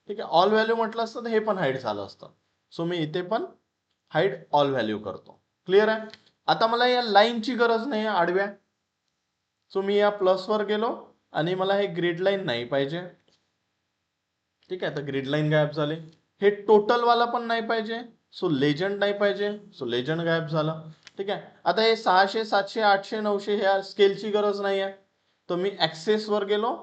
ठीक आहे, ऑल व्हॅल्यू म्हटलं असतं तर हे पण हाईड झालं असतं. सो मी इथे पण हाईड ऑल व्हॅल्यू करतो. क्लिअर आहे? आता मला या लाईनची गरज नाही आहे आडव्या. सो मी या प्लसवर गेलो आणि मला हे ग्रीड लाईन नाही पाहिजे. ठीक आहे, तर ग्रीड लाईन गायब झाले. हे टोटल वाला पण नाही पाहिजे, सो लेजंड नाही पाहिजे, सो लेजंड गायब झालं. ठीक आहे, आता हे 600 700 800 900 ह्या स्केलची गरज नाही आहे. तर मी ऍक्सेस वर गेलो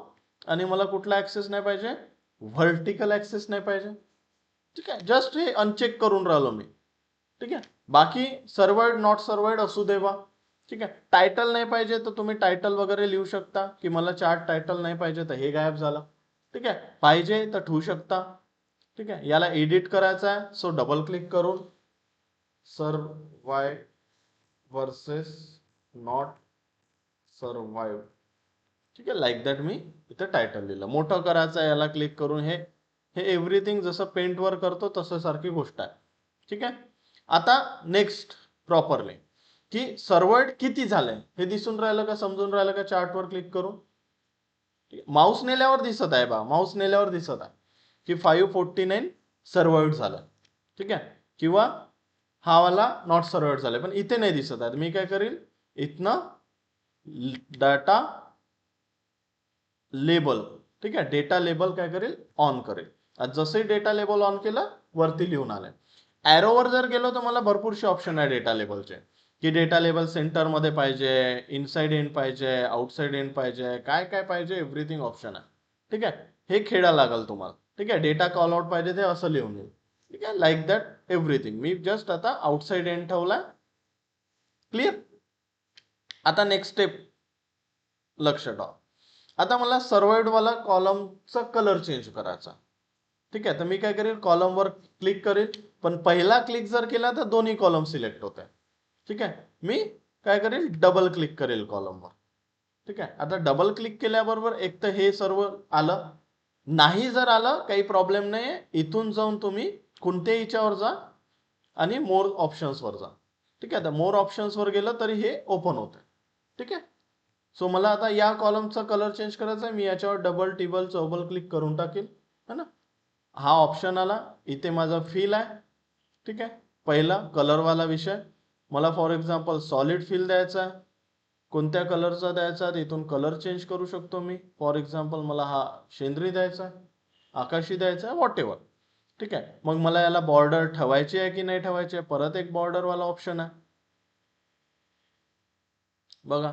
आणि मला कुठला ऍक्सेस नाही पाहिजे, व्हर्टिकल ऍक्सेस नाही पाहिजे. ठीक आहे, जस्ट हे अनचेक करून राहिलो मी. ठीक आहे, बाकी सर्व्हर्ड नॉट सर्व्हर्ड असू देवा. ठीक आहे, टायटल नाही पाहिजे तर तुम्ही टायटल वगैरे लिहू शकता की मला चार्ट टायटल नाही पाहिजे, तर हे गायब झालं. ठीक आहे, पाहिजे तर ठेवू शकता. ठीक आहे, याला एडिट करायचं आहे. सो डबल क्लिक करून सर्वाइव वर्सेस नॉट सर्वाइव. ठीक आहे, लाईक दॅट मी इथं टायटल लिहिलं. मोठं करायचं आहे, याला क्लिक करून हे हे एव्हरीथिंग जसं पेंटवर करतो तसं सारखी गोष्ट आहे. ठीक आहे, आता नेक्स्ट प्रॉपरली की सर्व्हर्ड किती झालंय हे दिसून राहिलं का, समजून राहिलं का चार्टवर क्लिक करून. माऊस नेल्यावर दिसत आहे बा, माऊस नेल्यावर दिसत आहे की 549 सर्व्हर्ड झालं. ठीक आहे, किंवा हा वाला नॉट सर्व्हर्ड झालाय पण इथे नाही दिसत आहे. मी काय करील, इथनं डाटा लेबल, ठीक आहे, डेटा लेबल काय करेल, ऑन करेल. जसंही डेटा लेबल ऑन केलं वरती लिहून आलंय. ॲरोवर जर गेलो तर मला भरपूरशे ऑप्शन आहे डेटा लेबलचे, की डेटा लेबल सेंटर मध्ये पाहिजे, इनसाइड एंड पाहिजे, आउटसाइड एंड पाहिजे, काय काय पाहिजे, एव्हरीथिंग ऑप्शन आहे. ठीक आहे, हे खेळा लागल तुम्हाला. ठीक आहे, डेटा कॉल आउट पाहिजे ते असं लिहून येईल. ठीक आहे, like that everything. Me just आता आउटसाइड एंड ठेवलाय. क्लिअर? आता नेक्स्ट स्टेप लक्ष ठेवा. आता मला सर्व्हर्ड वाला कॉलमचा कलर चेंज करायचा. ठीक आहे, तर मी काय करेल, कॉलमवर क्लिक करेल, पण पहिला क्लिक जर केला तर दोन्ही कॉलम सिलेक्ट होते. ठीक आहे, मी काय करेल, डबल क्लिक करेल कॉलमवर. ठीक आहे, आता डबल क्लिक केल्याबरोबर एक तर हे सर्व आलं. नाही जर आलं काही प्रॉब्लेम नाही, इथून जाऊन तुम्ही कोणत्याही याच्यावर जा आणि मोर ऑप्शन्सवर जा. ठीक आहे, तर मोर ऑप्शन्सवर गेलं तरी हे ओपन होते. ठीक आहे, सो मला आता या कॉलमचा कलर चेंज करायचा आहे. मी याच्यावर डबल टिबल चौबल क्लिक करून टाकेल है ना. हा ऑप्शन आला, इथे माझा फिल आहे. ठीक आहे, पहिला कलरवाला विषय मला फॉर एक्झाम्पल सॉलिड फिल द्यायचा आहे. कोणत्या कलरचा द्यायचा इथून कलर चेंज करू शकतो मी. फॉर एक्झाम्पल मला हा शेंद्री द्यायचा आहे, आकाशी द्यायचा आहे, वॉट एव्हर. ठीक आहे. मग मला याला बॉर्डर ठेवायची आहे की नाही ठेवायची आहे, परत एक बॉर्डर वाला ऑप्शन आहे बघा.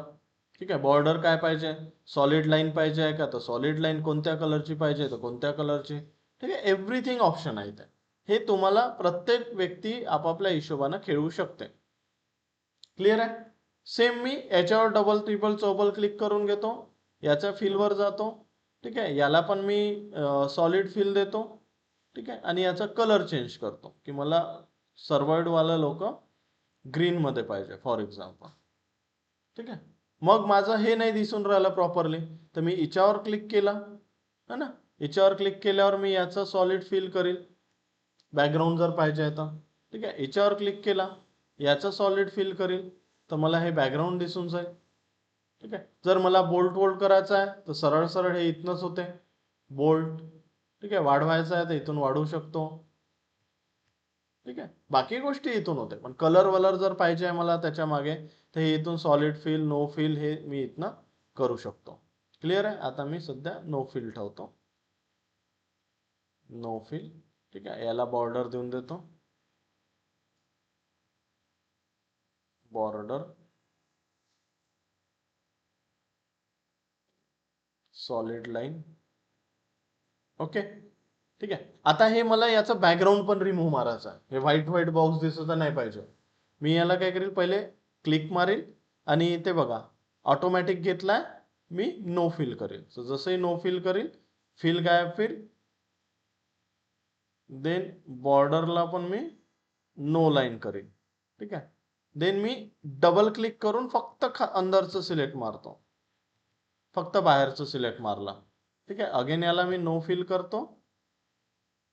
ठीक आहे. बॉर्डर काय पाहिजे, सॉलिड लाईन पाहिजे आहे का, तर सॉलिड लाईन कोणत्या कलरची पाहिजे तर कोणत्या कलरची. ठीक आहे. एव्हरीथिंग ऑप्शन आहे इथे. हे तुम्हाला प्रत्येक व्यक्ती आपापल्या हिशोबाने खेळू शकते. क्लिअर आहे. सेम मी याच्यावर डबल ट्रिपल चौबल क्लिक करून घेतो, याच्या फिलवर जातो. ठीक आहे. याला पण मी सॉलिड फिल देतो. ठीक आहे. आणि याचा कलर चेंज करतो की मला सर्वाइड वाला लोक ग्रीन मध्ये पाहिजे फॉर एक्झाम्पल. ठीक आहे. मग माझं हे नाही दिसून राहिलं प्रॉपरली, तर मी याच्यावर क्लिक केला है ना. याच्यावर क्लिक केल्यावर मी याचं सॉलिड फिल करील, बॅकग्राऊंड जर पाहिजे आहे तर. ठीक आहे. याच्यावर क्लिक केला, याचं सॉलिड फिल करील, तर मला हे बॅकग्राऊंड दिसून जाईल. ठीक आहे. जर मला बोल्ट वोल्ट करायचं आहे तर सरळ सरळ हे इथनंच होते बोल्ट. ठीक आहे. वाढवायचं आहे तर इथून वाढवू शकतो. ठीक आहे. बाकी गोष्टी इथून होते, पण कलर वलर जर पाहिजे आहे मला त्याच्या मागे, तर हे इथून सॉलिड फिल नो फिल हे मी इथनं करू शकतो. क्लिअर आहे. आता मी सध्या नो फिल ठेवतो, नो फिल. ठीक आहे. याला बॉर्डर देऊन देतो, बॉर्डर सॉलिड लाईन. ओके. ठीक आहे. आता हे मला याचं बॅकग्राऊंड पण रिमूव्ह मारायचं आहे, हे व्हाईट व्हाईट बॉक्स दिसत नाही पाहिजे. मी याला काय करेल, पहिले क्लिक मारेल आणि ते बघा ऑटोमॅटिक घेतलाय, मी नो फिल करेल. जसंही नो फिल करेल, फिल गायब फिल, देन बॉर्डरला पण मी नो लाईन करेल. ठीक आहे. देन मी डबल क्लिक करून फक्त अंदरचं सिलेक्ट मारतो, फक्त बाहेरचं सिलेक्ट मारला. ठीक आहे. अगेन याला मी नो फिल करतो.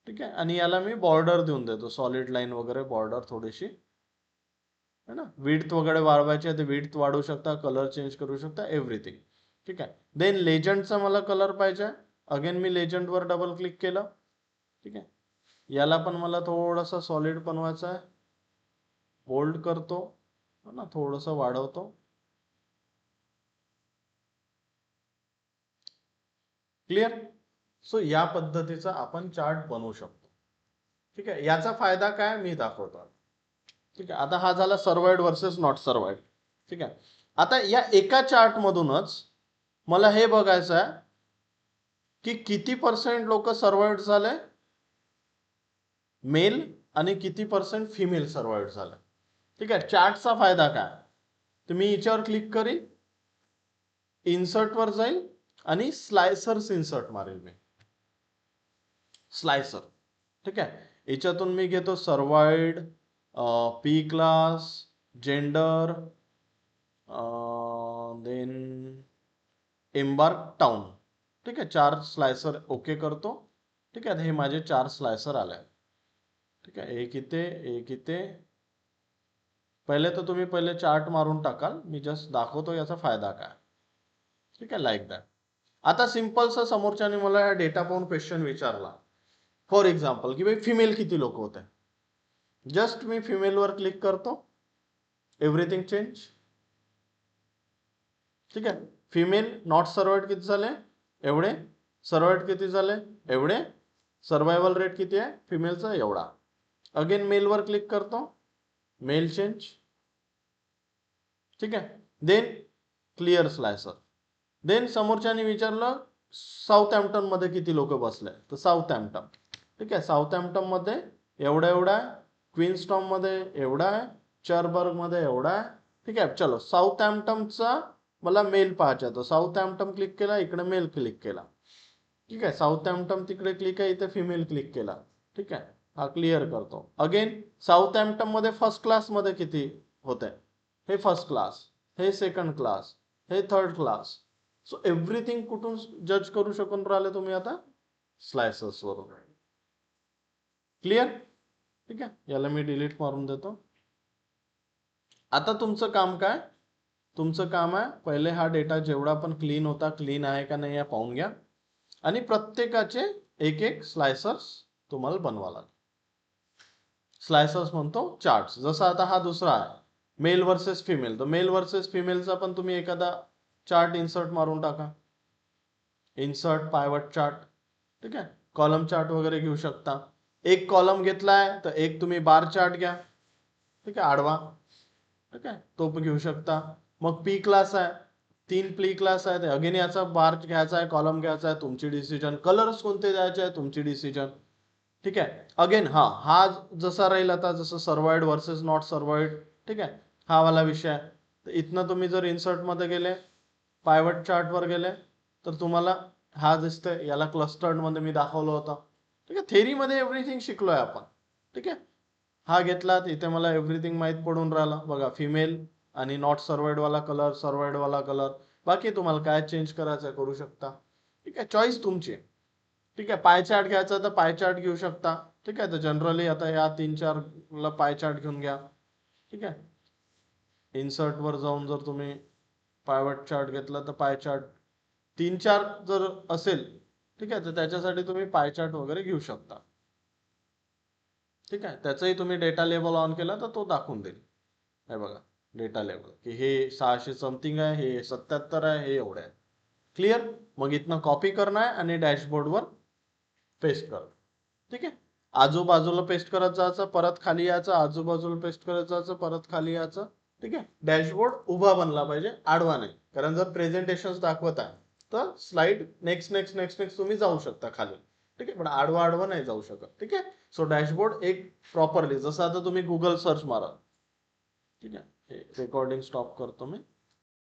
ठीक आहे. आणि याला मी बॉर्डर देऊन देतो, सॉलिड लाईन वगैरे बॉर्डर थोडीशी है ना. विड्थ वगैरे वाढवायची आहे तर विड्थ वाढवू शकता, कलर चेंज करू शकता, एव्हरीथिंग. ठीक आहे. देन लेजंडचा मला कलर पाहिजे, अगेन मी लेजंडवर डबल क्लिक केलं. ठीक आहे. याला पण मला थोडासा सॉलिड बनवायचा आहे, बोल्ड करतो है ना, थोडंसं वाढवतो. क्लिअर. सो या पद्धतीचा आपण चार्ट बनवू शकतो. ठीक आहे. याचा फायदा काय मी दाखवतो. ठीक आहे. आता हा झाला सर्वाइड वर्सेस नॉट सर्वाइड. ठीक आहे. आता या एका चार्ट मधूनच मला हे बघायचं आहे की किती पर्सेंट लोक सर्वाइड झाले मेल आणि किती पर्सेंट फिमेल सर्वाइड झाले. ठीक आहे. चार्टचा फायदा काय, तुम्ही याच्यावर क्लिक करीन, इन्सर्ट वर जाईल आणि स्लायसर्स इन्सर्ट मारेल मी, स्लायसर. ठीक आहे. याच्यातून मी घेतो survived, P class, gender, then embark town. ठीक आहे. 4 स्लायसर ओके करतो. ठीक आहे. हे माझे 4 स्लायसर आले. ठीक आहे. एक इथे. पहिले तर तुम्ही पहिले चार्ट मारून टाकाल, मी जस्ट दाखवतो याचा फायदा काय. ठीक आहे. Like that. आता सिंपलसा समोरच्याने मला हा डेटा पाहून क्वेश्चन विचारला, फॉर एक्झाम्पल की भाई फिमेल किती लोक होते. जस्ट मी फिमेलवर क्लिक करतो, एव्हरीथिंग चेंज. ठीक आहे. फिमेल नॉट सर्वाइड किती झाले एवढे, सर्वाइड किती झाले एवढे, सर्वायवल रेट किती आहे फिमेलचा एवढा. अगेन मेलवर क्लिक करतो, मेल चेंज. ठीक आहे. Then clear slicer. देन समोरच्याने विचारलं साऊथ हॅम्प्टन मध्ये किती लोक बसले, तर साऊथ हॅम्प्टन. ठीक आहे. साऊथ हॅम्प्टन मध्ये एवढा एवढा आहे, क्वीन्सटॉन मध्ये एवढा आहे, चर्बर्ग मध्ये एवढा आहे. ठीक आहे. चलो साऊथ हॅम्प्टनचा मला मेल पाहायचा, तर साऊथ हॅम्प्टन क्लिक केला, इकडे मेल क्लिक केला. ठीक आहे. साऊथ हॅम्प्टन तिकडे क्लिक आहे, इथे फिमेल क्लिक केला. ठीक आहे. हा क्लिअर करतो. अगेन साऊथ हॅम्प्टन मध्ये फर्स्ट क्लास मध्ये किती होते, हे फर्स्ट क्लास, हे सेकंड क्लास, हे थर्ड क्लास. सो एव्हरीथिंग कुठून जज करू शकून राहिले तुम्ही आता, स्लायसर्स वरून. क्लिअर. ठीक आहे. याला मी डिलीट मारून देतो. आता तुमचं काम काय, तुमचं काम आहे पहिले हा डेटा जेवढा पण क्लीन होता क्लीन आहे का नाही पाहून घ्या, आणि प्रत्येकाचे एक एक स्लायसर्स तुम्हाला बनवा लागेल. स्लायसर्स म्हणतो चार्ट्स. जसं आता हा दुसरा आहे, मेल वर्सेस फिमेल, तर मेल वर्सेस फिमेलचा पण तुम्ही एखादा चार्ट इन्सर्ट मारून टाका, इन्सर्ट पायवट चार्ट, ठीक आहे, कॉलम चार्ट वगैरे घेऊ शकता. एक कॉलम घेतलाय तर एक तुम्ही बार चार्ट घ्या, ठीक आहे, आडवा, ठीक आहे, तो पण घेऊ शकता. मग पी क्लास आहे, 3 प्ली क्लास आहेत, अगेन याचा बार घ्यायचा आहे, कॉलम घ्यायचा आहे, तुमची डिसिजन. कलर्स कोणते द्यायचे आहे, तुमची डिसिजन, ठीक आहे. अगेन हा जसा राहील आता, जसं सर्वाइड वर्सेस नॉट सर्वाइड, ठीक आहे, हा वाला विषय आहे. तर इथनं तुम्ही जर इन्सर्ट मध्ये गेले, पायवट चार्ट वर गेले, तर तुम्हाला हा दिसतंय, याला क्लस्टर्ड मध्ये मी दाखवलं होतं, ठीक आहे. थेरीमध्ये एव्हरीथिंग शिकलोय आपण, ठीक आहे. हा घेतला, इथे मला एव्हरीथिंग माहित पडून राहिलं बघा, फिमेल आणि नॉट सर्वाइड वाला कलर, सर्वाइड वाला कलर. बाकी तुम्हाला काय चेंज करायचं करू शकता, ठीक आहे, चॉईस तुमची, ठीक आहे. पाय चार्ट घ्यायचा तर पाय चार्ट घेऊ शकता, ठीक आहे. तर जनरली आता या 3-4 ला पाय चार्ट घेऊन घ्या, ठीक आहे. इन्सर्ट वर जाऊन जर तुम्ही पायवट चार्ट घेतला तर पाय चार्ट 3-4 जर असेल, ठीक आहे, तर त्याच्यासाठी तुम्ही पाय चार्ट वगैरे घेऊ शकता, ठीक आहे. त्याचाही तुम्ही डेटा लेबल ऑन केला तर तो दाखवून देईल. हे बघा, डेटा लेबल की हे 600 समथिंग आहे, हे 77 आहे, हे एवढे आहे. क्लिअर. मग इथनं कॉपी करणं आहे आणि डॅशबोर्डवर पेस्ट कर, ठीक आहे. आजूबाजूला पेस्ट करत जायचं, परत खाली यायचं, आजूबाजूला पेस्ट करत जायचं, परत खाली यायचं, ठीक आहे. डॅशबोर्ड उभा बनला पाहिजे, आडवा नाही. कारण जर प्रेझेंटेशन दाखवत आहे तर slide next next next next तुम्ही जाऊ शकता खाली, ठीक आहे, पण आडवा आडवा नाही जाऊ शकत, ठीक आहे. सो डॅशबोर्ड एक प्रॉपरली, जसं आता तुम्ही गुगल सर्च मारा, ठीक आहे. रेकॉर्डिंग स्टॉप करतो मी.